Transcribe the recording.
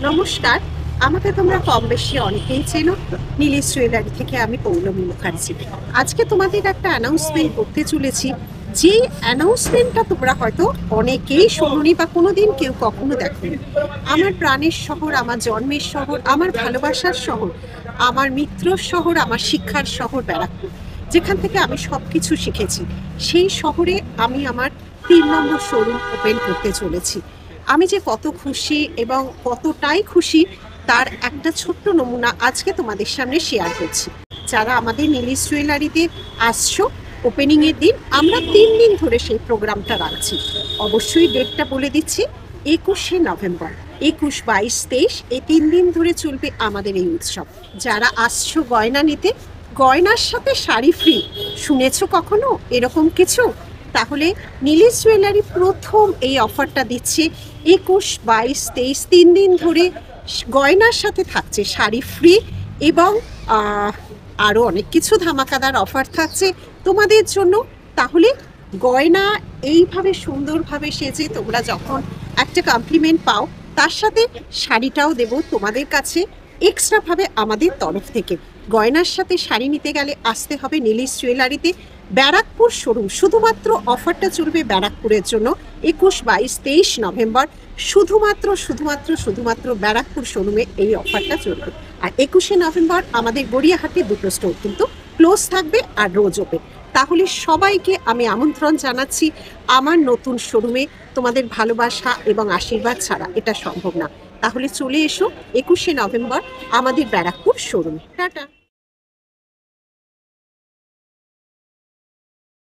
নমস্কার। আমাকে তোমরা কম বেশি অনেকেই চেনো। নীলিশ জুয়েলারি থেকে আমি পৌলমী মুখার্জি। আজকে তোমাদের একটা অ্যানাউন্সমেন্ট করতে চলেছি। যে অ্যানাউন্সমেন্টটা তোমরা হয়তো অনেকেই শোনোনি বা কোনোদিন কেউ কখনো দেখোনি। আমার প্রাণের শহর, আমার জন্মের শহর, আমার ভালোবাসার শহর, আমার মিত্রর শহর, আমার শিক্ষার শহর ব্যারাকপুর, যেখান থেকে আমি সবকিছু শিখেছি। সেই শহরে আমি আমার 3 নম্বর শোরুম ওপেন করতে চলেছি। আমি যে কত খুশি এবং কতটাই খুশি তার একটা ছোট্ট নমুনা আজকে তোমাদের সামনে শেয়ার করছি। যারা আমাদের নীলিশ জুয়েলারিতে আসছো, ওপেনিং এর দিন আমরা 3 দিন ধরে সেই প্রোগ্রামটা রাখছি। অবশ্যই ডেটটা বলে দিচ্ছি, 21শে নভেম্বর। 21, 22, 23 এই 3 দিন ধরে চলবে আমাদের এই উৎসব। যারা আসছো গয়না নিতে, গয়নার সাথে শাড়ি ফ্রি, শুনেছো কখনো এরকম কিছু? তাহলে নীলিশ জুয়েলারি প্রথম এই অফারটা দিচ্ছে। 21, 22, 23 3 দিন ধরে গয়নার সাথে থাকছে শাড়ি ফ্রি এবং আরও অনেক কিছু ধামাকাদার অফার থাকছে তোমাদের জন্য। তাহলে গয়না এইভাবে সুন্দরভাবে সেজে তোমরা যখন একটা কমপ্লিমেন্ট পাও, তার সাথে শাড়িটাও দেব তোমাদের কাছে এক্সট্রাভাবে আমাদের তরফ থেকে। গয়নার সাথে শাড়ি নিতে গেলে আসতে হবে নীলিশ জুয়েলারিতে, ব্যারাকপুর শোরুম। শুধুমাত্র অফারটা চলবে ব্যারাকপুরের জন্য। 21, 22, 23 নভেম্বর শুধুমাত্র শুধুমাত্র শুধুমাত্র ব্যারাকপুর শোরুমে এই অফারটা চলবে। আর 21শে নভেম্বর আমাদের গড়িয়াহাটে দুটো স্টোর কিন্তু ক্লোজ থাকবে আর রোজ ওপেন। তাহলে সবাইকে আমি আমন্ত্রণ জানাচ্ছি আমার নতুন শোরুমে। তোমাদের ভালোবাসা এবং আশীর্বাদ ছাড়া এটা সম্ভব না। তাহলে চলে এসো 21শে নভেম্বর আমাদের ব্যারাকপুর শোরুমে। টাটা।